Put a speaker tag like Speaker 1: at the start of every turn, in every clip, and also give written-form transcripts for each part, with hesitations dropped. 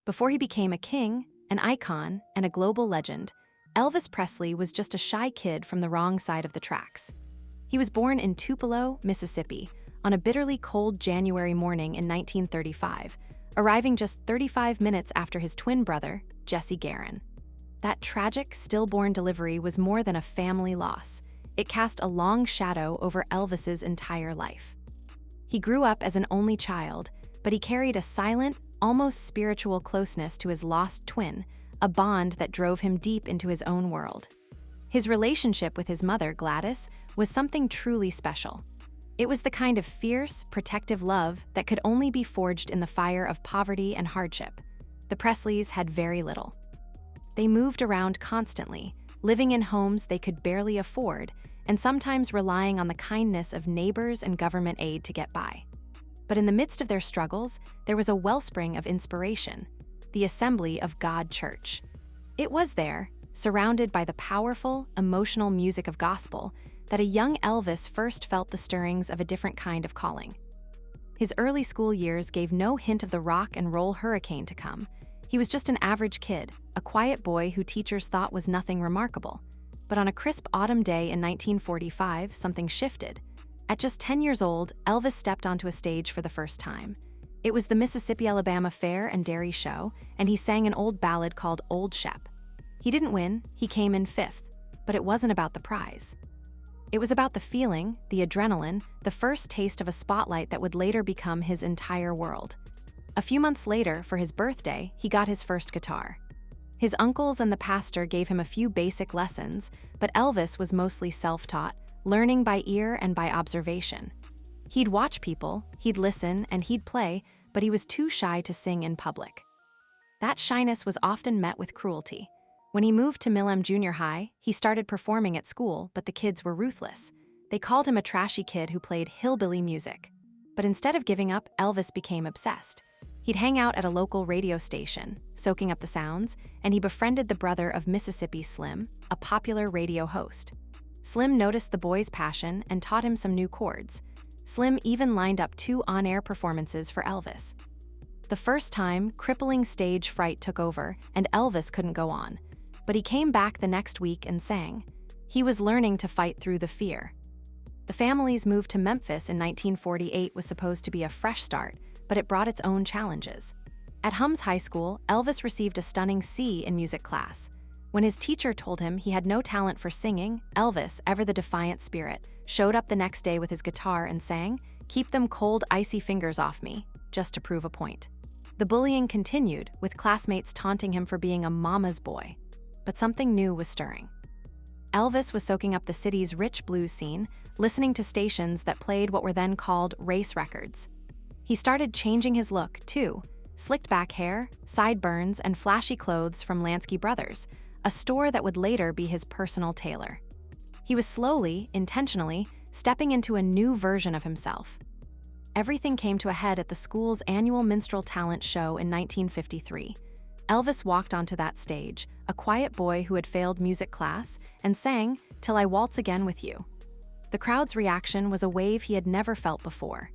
Speaker 1: Before he became a king, an icon, and a global legend, Elvis Presley was just a shy kid from the wrong side of the tracks. He was born in Tupelo, Mississippi, on a bitterly cold January morning in 1935, arriving just 35 minutes after his twin brother, Jesse Garon. That tragic, stillborn delivery was more than a family loss. It cast a long shadow over Elvis's entire life. He grew up as an only child, but he carried a silent, almost spiritual closeness to his lost twin, a bond that drove him deep into his own world. His relationship with his mother, Gladys, was something truly special. It was the kind of fierce, protective love that could only be forged in the fire of poverty and hardship. The Presleys had very little. They moved around constantly, living in homes they could barely afford, and sometimes relying on the kindness of neighbors and government aid to get by. But in the midst of their struggles, there was a wellspring of inspiration, the Assembly of God Church. It was there, surrounded by the powerful, emotional music of gospel, that a young Elvis first felt the stirrings of a different kind of calling. His early school years gave no hint of the rock and roll hurricane to come. He was just an average kid, a quiet boy who teachers thought was nothing remarkable. But on a crisp autumn day in 1945, something shifted. At just 10 years old, Elvis stepped onto a stage for the first time. It was the Mississippi-Alabama Fair and Dairy Show, and he sang an old ballad called Old Shep. He didn't win, he came in fifth, but it wasn't about the prize. It was about the feeling, the adrenaline, the first taste of a spotlight that would later become his entire world. A few months later, for his birthday, he got his first guitar. His uncles and the pastor gave him a few basic lessons, but Elvis was mostly self-taught, learning by ear and by observation. He'd watch people, he'd listen, and he'd play, but he was too shy to sing in public. That shyness was often met with cruelty. When he moved to Millham Junior High, he started performing at school, but the kids were ruthless. They called him a trashy kid who played hillbilly music. But instead of giving up, Elvis became obsessed. He'd hang out at a local radio station, soaking up the sounds, and he befriended the brother of Mississippi Slim, a popular radio host. Slim noticed the boy's passion and taught him some new chords. Slim even lined up 2 on-air performances for Elvis. The first time, crippling stage fright took over, and Elvis couldn't go on. But he came back the next week and sang. He was learning to fight through the fear. The family's move to Memphis in 1948 was supposed to be a fresh start, but it brought its own challenges. At Hums High School, Elvis received a stunning C in music class. When his teacher told him he had no talent for singing, Elvis, ever the defiant spirit, showed up the next day with his guitar and sang, "Keep them cold, icy fingers off me," just to prove a point. The bullying continued, with classmates taunting him for being a mama's boy. But something new was stirring. Elvis was soaking up the city's rich blues scene, listening to stations that played what were then called race records. He started changing his look, too. Slicked back hair, sideburns, and flashy clothes from Lansky Brothers, a store that would later be his personal tailor. He was slowly, intentionally, stepping into a new version of himself. Everything came to a head at the school's annual minstrel talent show in 1953. Elvis walked onto that stage, a quiet boy who had failed music class, and sang, "Till I Waltz Again with You." The crowd's reaction was a wave he had never felt before.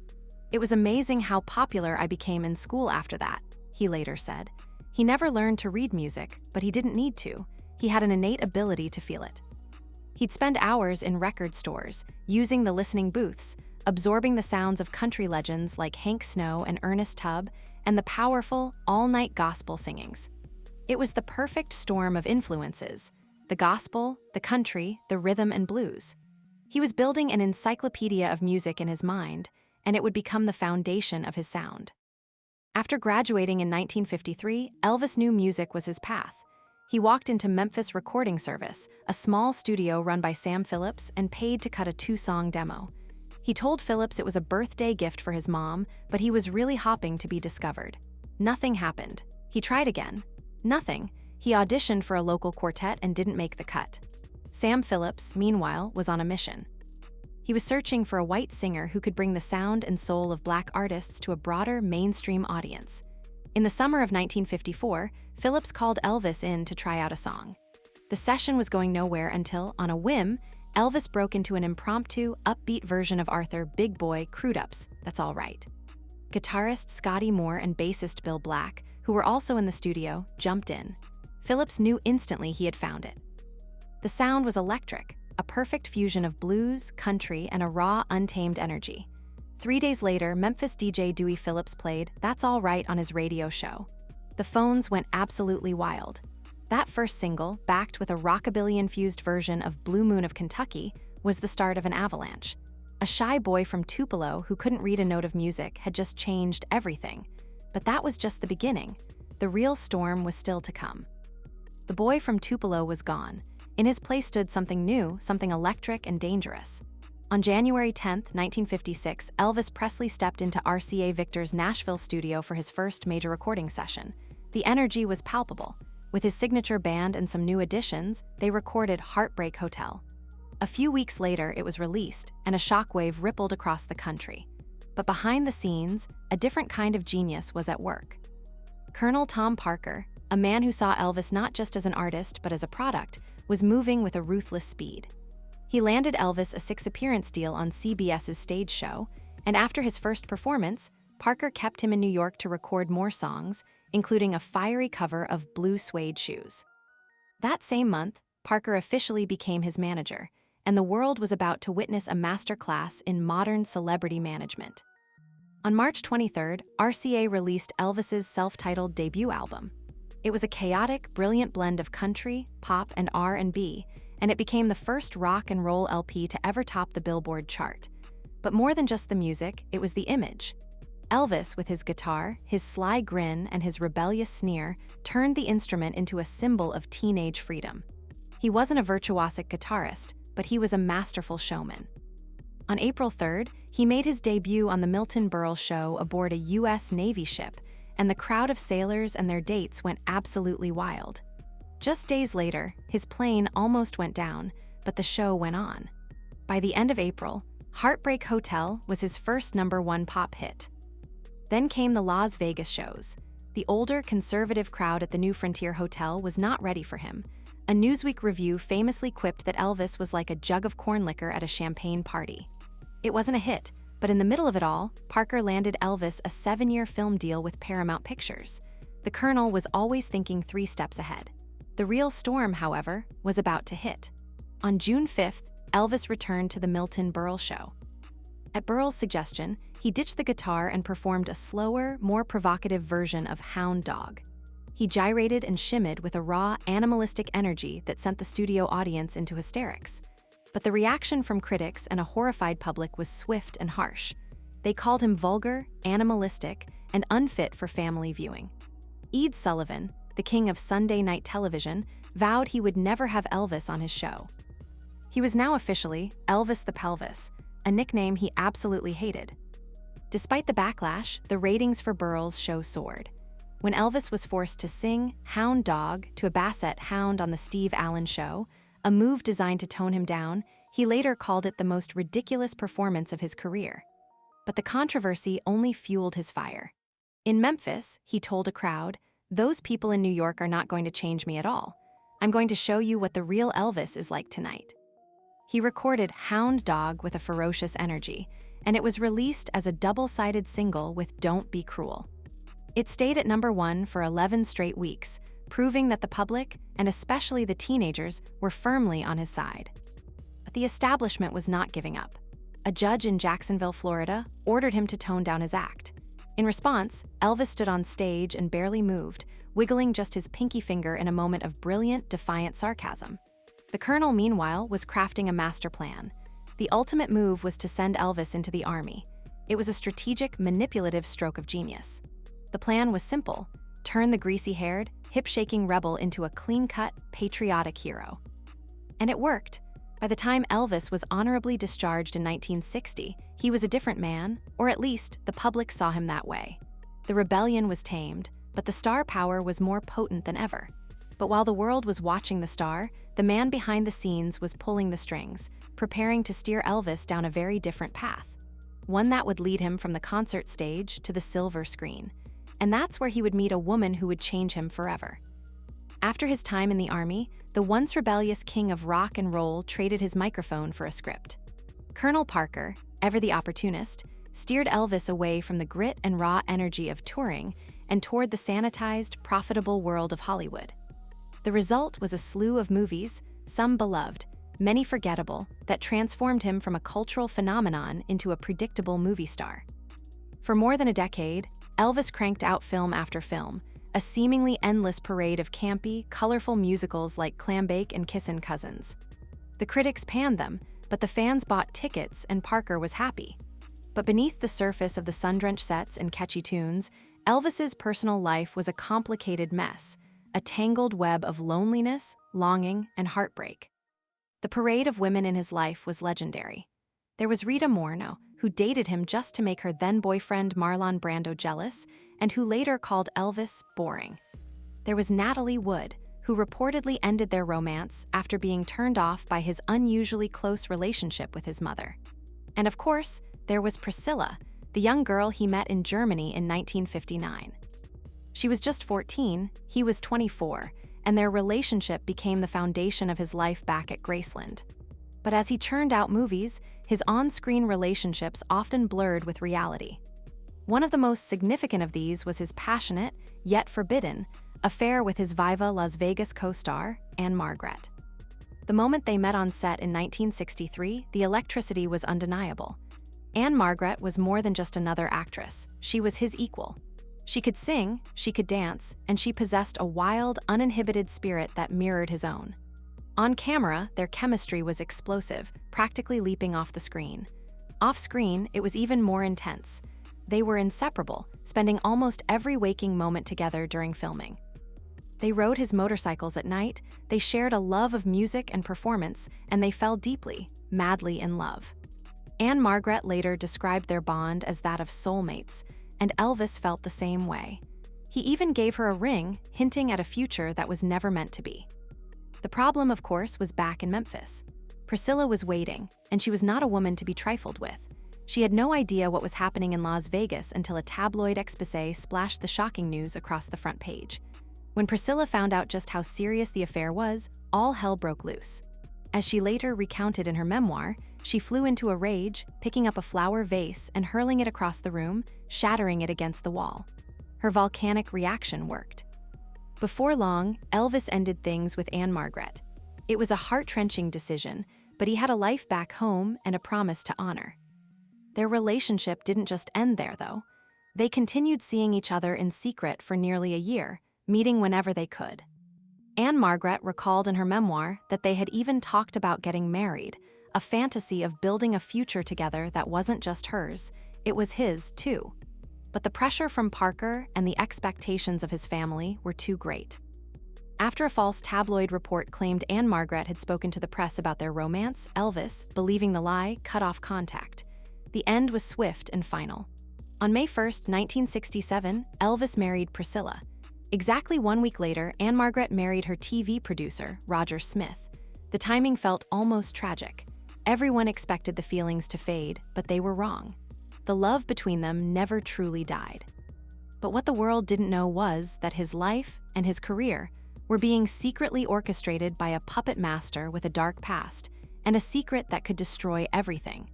Speaker 1: "It was amazing how popular I became in school after that," he later said. He never learned to read music, but he didn't need to. He had an innate ability to feel it. He'd spend hours in record stores, using the listening booths, absorbing the sounds of country legends like Hank Snow and Ernest Tubb, and the powerful, all-night gospel singings. It was the perfect storm of influences: the gospel, the country, the rhythm and blues. He was building an encyclopedia of music in his mind, and it would become the foundation of his sound. After graduating in 1953, Elvis knew music was his path. He walked into Memphis Recording Service, a small studio run by Sam Phillips, and paid to cut a 2-song demo. He told Phillips it was a birthday gift for his mom, but he was really hopping to be discovered. Nothing happened. He tried again. Nothing. He auditioned for a local quartet and didn't make the cut. Sam Phillips, meanwhile, was on a mission. He was searching for a white singer who could bring the sound and soul of black artists to a broader, mainstream audience. In the summer of 1954, Phillips called Elvis in to try out a song. The session was going nowhere until, on a whim, Elvis broke into an impromptu, upbeat version of Arthur Big Boy Crudups, That's All Right. Guitarist Scotty Moore and bassist Bill Black, who were also in the studio, jumped in. Phillips knew instantly he had found it. The sound was electric, a perfect fusion of blues, country, and a raw, untamed energy. 3 days later, Memphis DJ Dewey Phillips played "That's All Right" on his radio show. The phones went absolutely wild. That first single, backed with a rockabilly-infused version of "Blue Moon of Kentucky," was the start of an avalanche. A shy boy from Tupelo who couldn't read a note of music had just changed everything. But that was just the beginning. The real storm was still to come. The boy from Tupelo was gone. In his place stood something new, something electric and dangerous. On January 10, 1956, Elvis Presley stepped into RCA Victor's Nashville studio for his first major recording session. The energy was palpable. With his signature band and some new additions, they recorded Heartbreak Hotel. A few weeks later, it was released, and a shockwave rippled across the country. But behind the scenes, a different kind of genius was at work. Colonel Tom Parker, a man who saw Elvis not just as an artist but as a product, was moving with a ruthless speed. He landed Elvis a 6-appearance deal on CBS's stage show, and after his first performance, Parker kept him in New York to record more songs, including a fiery cover of Blue Suede Shoes. That same month, Parker officially became his manager, and the world was about to witness a masterclass in modern celebrity management. On March 23rd, RCA released Elvis's self-titled debut album. It was a chaotic, brilliant blend of country, pop, and R&B, and it became the first rock and roll LP to ever top the Billboard chart. But more than just the music, it was the image. Elvis, with his guitar, his sly grin, and his rebellious sneer, turned the instrument into a symbol of teenage freedom. He wasn't a virtuosic guitarist, but he was a masterful showman. On April 3rd, he made his debut on the Milton Berle Show aboard a U.S. Navy ship, and the crowd of sailors and their dates went absolutely wild. Just days later, his plane almost went down, but the show went on. By the end of April, Heartbreak Hotel was his first #1 pop hit. Then came the Las Vegas shows. The older, conservative crowd at the New Frontier Hotel was not ready for him. A Newsweek review famously quipped that Elvis was like a jug of corn liquor at a champagne party. It wasn't a hit, but in the middle of it all, Parker landed Elvis a 7-year film deal with Paramount Pictures. The Colonel was always thinking 3 steps ahead. The real storm, however, was about to hit. On June 5th, Elvis returned to the Milton Berle Show. At Berle's suggestion, he ditched the guitar and performed a slower, more provocative version of Hound Dog. He gyrated and shimmied with a raw, animalistic energy that sent the studio audience into hysterics. But the reaction from critics and a horrified public was swift and harsh. They called him vulgar, animalistic, and unfit for family viewing. Ed Sullivan, the king of Sunday night television, vowed he would never have Elvis on his show. He was now officially Elvis the Pelvis, a nickname he absolutely hated. Despite the backlash, the ratings for Berle's show soared. When Elvis was forced to sing Hound Dog to a bassett hound on the Steve Allen Show, a move designed to tone him down, he later called it the most ridiculous performance of his career. But the controversy only fueled his fire. In Memphis, he told a crowd, "Those people in New York are not going to change me at all. I'm going to show you what the real Elvis is like tonight." He recorded Hound Dog with a ferocious energy, and it was released as a double-sided single with Don't Be Cruel. It stayed at #1 for 11 straight weeks, proving that the public, and especially the teenagers, were firmly on his side. But the establishment was not giving up. A judge in Jacksonville, Florida, ordered him to tone down his act. In response, Elvis stood on stage and barely moved, wiggling just his pinky finger in a moment of brilliant, defiant sarcasm. The Colonel, meanwhile, was crafting a master plan. The ultimate move was to send Elvis into the army. It was a strategic, manipulative stroke of genius. The plan was simple: turn the greasy-haired, hip-shaking rebel into a clean-cut, patriotic hero. And it worked. By the time Elvis was honorably discharged in 1960, he was a different man, or at least the public saw him that way. The rebellion was tamed, but the star power was more potent than ever. But while the world was watching the star, the man behind the scenes was pulling the strings, preparing to steer Elvis down a very different path. One that would lead him from the concert stage to the silver screen. And that's where he would meet a woman who would change him forever. After his time in the army, the once rebellious king of rock and roll traded his microphone for a script. Colonel Parker, ever the opportunist, steered Elvis away from the grit and raw energy of touring and toward the sanitized, profitable world of Hollywood. The result was a slew of movies, some beloved, many forgettable, that transformed him from a cultural phenomenon into a predictable movie star. For more than a decade, Elvis cranked out film after film, a seemingly endless parade of campy, colorful musicals like Clambake and Kissin' Cousins. The critics panned them, but the fans bought tickets and Parker was happy. But beneath the surface of the sun-drenched sets and catchy tunes, Elvis's personal life was a complicated mess, a tangled web of loneliness, longing, and heartbreak. The parade of women in his life was legendary. There was Rita Moreno, who dated him just to make her then-boyfriend Marlon Brando jealous, and who later called Elvis boring. There was Natalie Wood, who reportedly ended their romance after being turned off by his unusually close relationship with his mother. And of course, there was Priscilla, the young girl he met in Germany in 1959. She was just 14, he was 24, and their relationship became the foundation of his life back at Graceland. But as he churned out movies, his on-screen relationships often blurred with reality. One of the most significant of these was his passionate, yet forbidden, affair with his Viva Las Vegas co-star, Ann-Margret. The moment they met on set in 1963, the electricity was undeniable. Ann-Margret was more than just another actress, she was his equal. She could sing, she could dance, and she possessed a wild, uninhibited spirit that mirrored his own. On camera, their chemistry was explosive, practically leaping off the screen. Off-screen, it was even more intense. They were inseparable, spending almost every waking moment together during filming. They rode his motorcycles at night, they shared a love of music and performance, and they fell deeply, madly in love. Ann-Margret later described their bond as that of soulmates, and Elvis felt the same way. He even gave her a ring, hinting at a future that was never meant to be. The problem, of course, was back in Memphis. Priscilla was waiting, and she was not a woman to be trifled with. She had no idea what was happening in Las Vegas until a tabloid exposé splashed the shocking news across the front page. When Priscilla found out just how serious the affair was, all hell broke loose. As she later recounted in her memoir, she flew into a rage, picking up a flower vase and hurling it across the room, shattering it against the wall. Her volcanic reaction worked. Before long, Elvis ended things with Ann-Margret. It was a heart-wrenching decision, but he had a life back home and a promise to honor. Their relationship didn't just end there, though. They continued seeing each other in secret for nearly a year, meeting whenever they could. Ann-Margret recalled in her memoir that they had even talked about getting married, a fantasy of building a future together that wasn't just hers, it was his, too. But the pressure from Parker and the expectations of his family were too great. After a false tabloid report claimed Ann-Margret had spoken to the press about their romance, Elvis, believing the lie, cut off contact. The end was swift and final. On May 1, 1967, Elvis married Priscilla. Exactly 1 week later, Ann-Margret married her TV producer, Roger Smith. The timing felt almost tragic. Everyone expected the feelings to fade, but they were wrong. The love between them never truly died. But what the world didn't know was that his life and his career were being secretly orchestrated by a puppet master with a dark past and a secret that could destroy everything.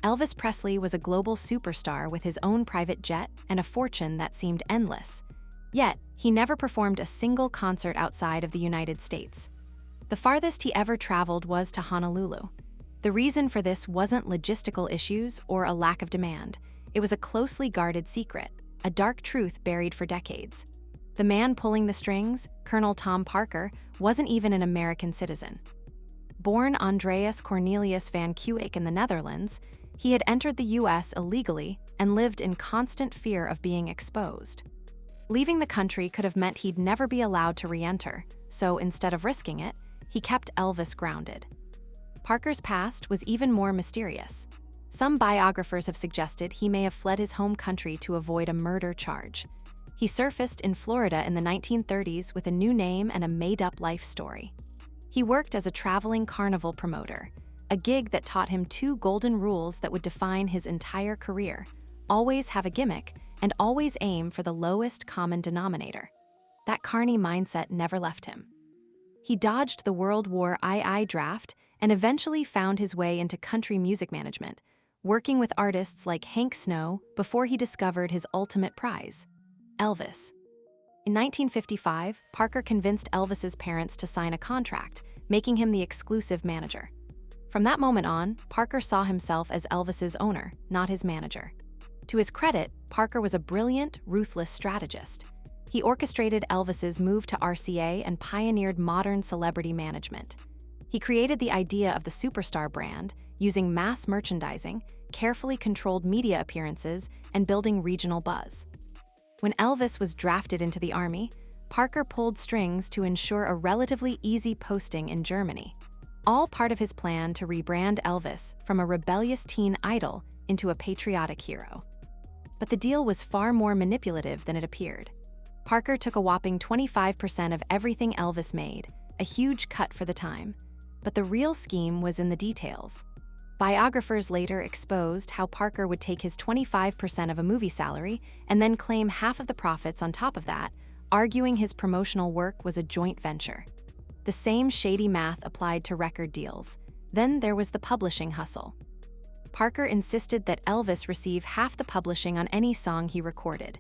Speaker 1: Elvis Presley was a global superstar with his own private jet and a fortune that seemed endless. Yet, he never performed a single concert outside of the United States. The farthest he ever traveled was to Honolulu. The reason for this wasn't logistical issues or a lack of demand. It was a closely guarded secret, a dark truth buried for decades. The man pulling the strings, Colonel Tom Parker, wasn't even an American citizen. Born Andreas Cornelius van Kuijk in the Netherlands, he had entered the US illegally and lived in constant fear of being exposed. Leaving the country could have meant he'd never be allowed to re-enter, so instead of risking it, he kept Elvis grounded. Parker's past was even more mysterious. Some biographers have suggested he may have fled his home country to avoid a murder charge. He surfaced in Florida in the 1930s with a new name and a made-up life story. He worked as a traveling carnival promoter, a gig that taught him 2 golden rules that would define his entire career: always have a gimmick and always aim for the lowest common denominator. That carny mindset never left him. He dodged the World War II draft and eventually found his way into country music management, working with artists like Hank Snow before he discovered his ultimate prize, Elvis. In 1955, Parker convinced Elvis's parents to sign a contract, making him the exclusive manager. From that moment on, Parker saw himself as Elvis's owner, not his manager. To his credit, Parker was a brilliant, ruthless strategist. He orchestrated Elvis's move to RCA and pioneered modern celebrity management. He created the idea of the superstar brand, using mass merchandising, carefully controlled media appearances, and building regional buzz. When Elvis was drafted into the army, Parker pulled strings to ensure a relatively easy posting in Germany, all part of his plan to rebrand Elvis from a rebellious teen idol into a patriotic hero. But the deal was far more manipulative than it appeared. Parker took a whopping 25% of everything Elvis made, a huge cut for the time. But the real scheme was in the details. Biographers later exposed how Parker would take his 25% of a movie salary and then claim half of the profits on top of that, arguing his promotional work was a joint venture. The same shady math applied to record deals. Then there was the publishing hustle. Parker insisted that Elvis receive half the publishing on any song he recorded.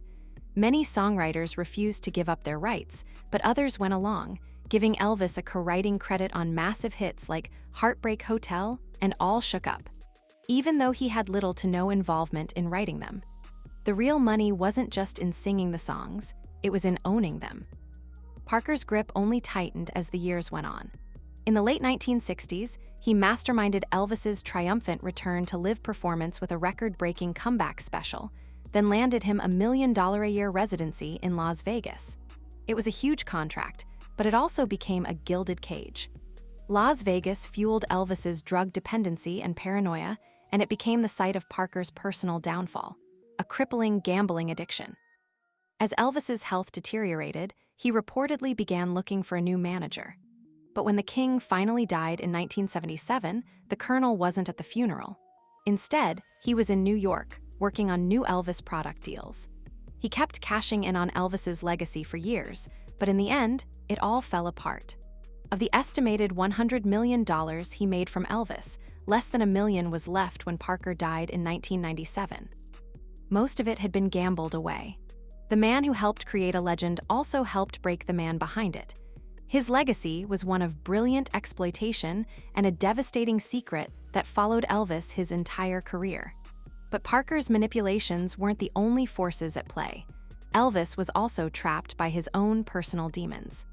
Speaker 1: Many songwriters refused to give up their rights, but others went along, giving Elvis a co-writing credit on massive hits like Heartbreak Hotel and All Shook Up, even though he had little to no involvement in writing them. The real money wasn't just in singing the songs, it was in owning them. Parker's grip only tightened as the years went on. In the late 1960s, he masterminded Elvis's triumphant return to live performance with a record-breaking comeback special, then landed him $1 million a year residency in Las Vegas. It was a huge contract, but it also became a gilded cage. Las Vegas fueled Elvis's drug dependency and paranoia, and it became the site of Parker's personal downfall, a crippling gambling addiction. As Elvis's health deteriorated, he reportedly began looking for a new manager. But when the king finally died in 1977, the colonel wasn't at the funeral. Instead, he was in New York, working on new Elvis product deals. He kept cashing in on Elvis's legacy for years, but in the end, it all fell apart. Of the estimated $100 million he made from Elvis, less than $1 million was left when Parker died in 1997. Most of it had been gambled away. The man who helped create a legend also helped break the man behind it. His legacy was one of brilliant exploitation and a devastating secret that followed Elvis his entire career. But Parker's manipulations weren't the only forces at play. Elvis was also trapped by his own personal demons.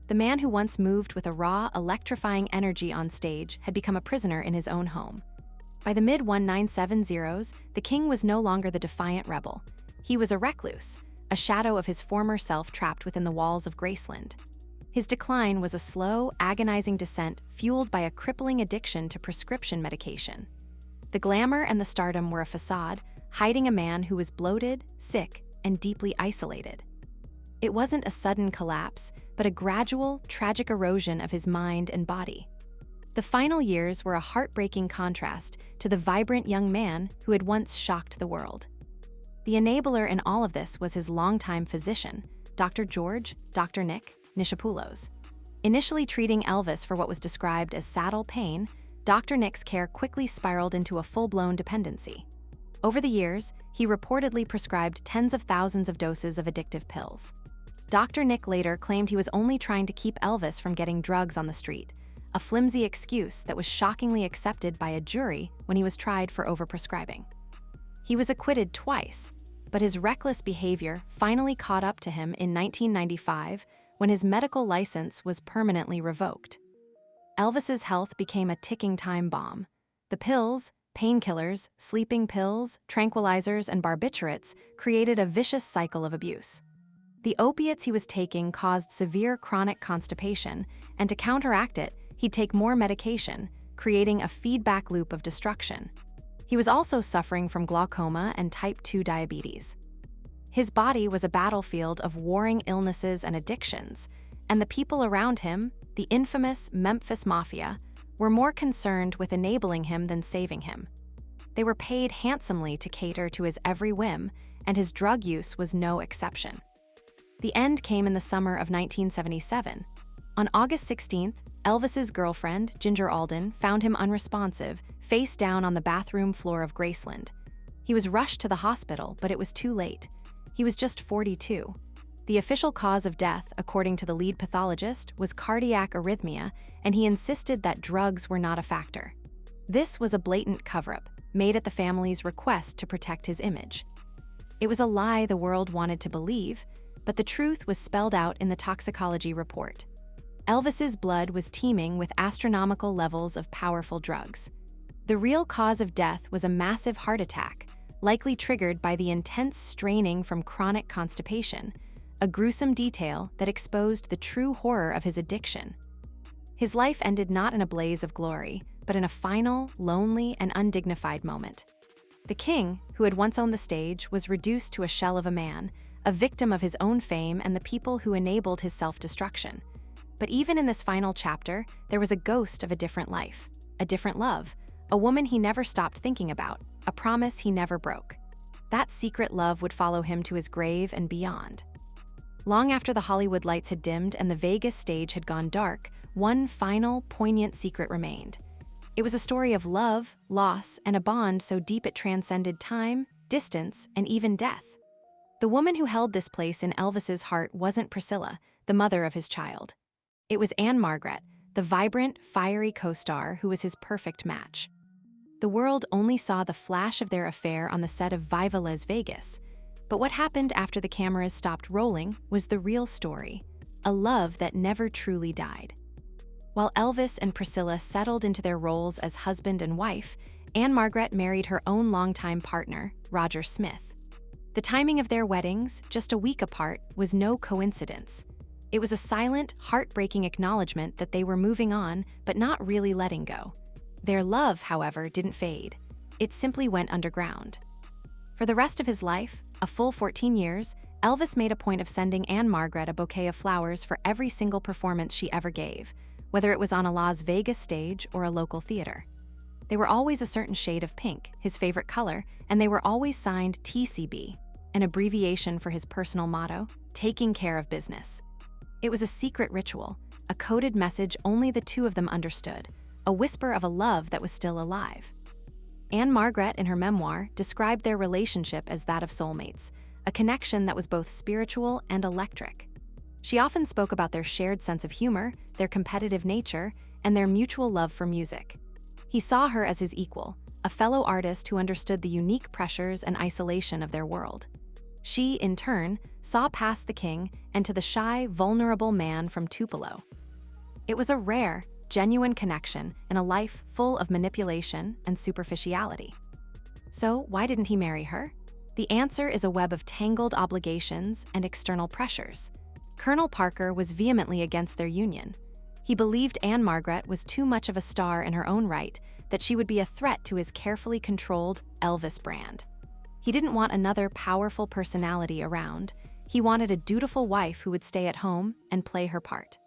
Speaker 1: The man who once moved with a raw, electrifying energy on stage had become a prisoner in his own home. By the mid-1970s, the king was no longer the defiant rebel. He was a recluse, a shadow of his former self trapped within the walls of Graceland. His decline was a slow, agonizing descent fueled by a crippling addiction to prescription medication. The glamour and the stardom were a facade, hiding a man who was bloated, sick, and deeply isolated. It wasn't a sudden collapse, but a gradual, tragic erosion of his mind and body. The final years were a heartbreaking contrast to the vibrant young man who had once shocked the world. The enabler in all of this was his longtime physician, Dr. Nick Nishapoulos. Initially treating Elvis for what was described as saddle pain, Dr. Nick's care quickly spiraled into a full-blown dependency. Over the years, he reportedly prescribed tens of thousands of doses of addictive pills. Dr. Nick later claimed he was only trying to keep Elvis from getting drugs on the street, a flimsy excuse that was shockingly accepted by a jury when he was tried for overprescribing. He was acquitted twice, but his reckless behavior finally caught up to him in 1995 when his medical license was permanently revoked. Elvis's health became a ticking time bomb. The pills, painkillers, sleeping pills, tranquilizers, and barbiturates created a vicious cycle of abuse. The opiates he was taking caused severe chronic constipation, and to counteract it, he'd take more medication, creating a feedback loop of destruction. He was also suffering from glaucoma and type 2 diabetes. His body was a battlefield of warring illnesses and addictions, and the people around him, the infamous Memphis Mafia, were more concerned with enabling him than saving him. They were paid handsomely to cater to his every whim, and his drug use was no exception. The end came in the summer of 1977. On August 16th, Elvis's girlfriend, Ginger Alden, found him unresponsive, face down on the bathroom floor of Graceland. He was rushed to the hospital, but it was too late. He was just 42. The official cause of death, according to the lead pathologist, was cardiac arrhythmia, and he insisted that drugs were not a factor. This was a blatant cover-up, made at the family's request to protect his image. It was a lie the world wanted to believe, but the truth was spelled out in the toxicology report. Elvis's blood was teeming with astronomical levels of powerful drugs. The real cause of death was a massive heart attack, likely triggered by the intense straining from chronic constipation, a gruesome detail that exposed the true horror of his addiction. His life ended not in a blaze of glory, but in a final, lonely, and undignified moment. The king, who had once owned the stage, was reduced to a shell of a man, a victim of his own fame and the people who enabled his self-destruction. But even in this final chapter, there was a ghost of a different life, a different love, a woman he never stopped thinking about, a promise he never broke. That secret love would follow him to his grave and beyond. Long after the Hollywood lights had dimmed and the Vegas stage had gone dark, one final, poignant secret remained. It was a story of love, loss, and a bond so deep it transcended time, distance, and even death. The woman who held this place in Elvis's heart wasn't Priscilla, the mother of his child. It was Ann-Margret, the vibrant, fiery co-star who was his perfect match. The world only saw the flash of their affair on the set of Viva Las Vegas, but what happened after the cameras stopped rolling was the real story, a love that never truly died. While Elvis and Priscilla settled into their roles as husband and wife, Ann-Margret married her own longtime partner, Roger Smith. The timing of their weddings, just a week apart, was no coincidence. It was a silent, heartbreaking acknowledgement that they were moving on, but not really letting go. Their love, however, didn't fade. It simply went underground. For the rest of his life, a full 14 years, Elvis made a point of sending Ann-Margret a bouquet of flowers for every single performance she ever gave, whether it was on a Las Vegas stage or a local theater. They were always a certain shade of pink, his favorite color, and they were always signed TCB, an abbreviation for his personal motto, taking care of business. It was a secret ritual, a coded message only the two of them understood, a whisper of a love that was still alive. Ann-Margret, in her memoir, described their relationship as that of soulmates, a connection that was both spiritual and electric. She often spoke about their shared sense of humor, their competitive nature, and their mutual love for music. He saw her as his equal, a fellow artist who understood the unique pressures and isolation of their world. She, in turn, saw past the king and to the shy, vulnerable man from Tupelo. It was a rare, genuine connection in a life full of manipulation and superficiality. So, why didn't he marry her? The answer is a web of tangled obligations and external pressures. Colonel Parker was vehemently against their union. He believed Ann-Margret was too much of a star in her own right, that she would be a threat to his carefully controlled Elvis brand. He didn't want another powerful personality around. He wanted a dutiful wife who would stay at home and play her part.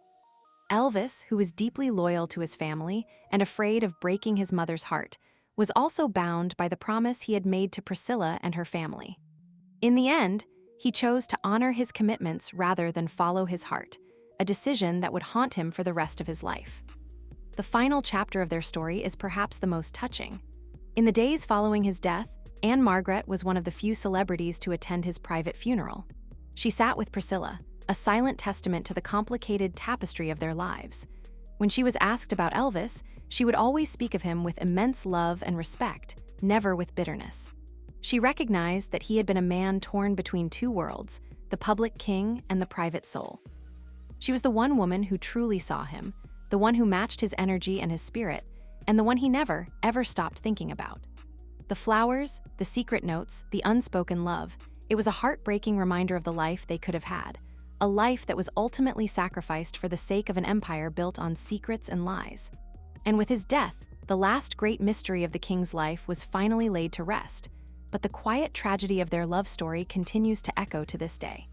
Speaker 1: Elvis, who was deeply loyal to his family and afraid of breaking his mother's heart, was also bound by the promise he had made to Priscilla and her family. In the end, he chose to honor his commitments rather than follow his heart, a decision that would haunt him for the rest of his life. The final chapter of their story is perhaps the most touching. In the days following his death, Ann-Margret was one of the few celebrities to attend his private funeral. She sat with Priscilla, a silent testament to the complicated tapestry of their lives. When she was asked about Elvis, she would always speak of him with immense love and respect, never with bitterness. She recognized that he had been a man torn between two worlds, the public king and the private soul. She was the one woman who truly saw him, the one who matched his energy and his spirit, and the one he never, ever stopped thinking about. The flowers, the secret notes, the unspoken love, it was a heartbreaking reminder of the life they could have had, a life that was ultimately sacrificed for the sake of an empire built on secrets and lies. And with his death, the last great mystery of the king's life was finally laid to rest, but the quiet tragedy of their love story continues to echo to this day.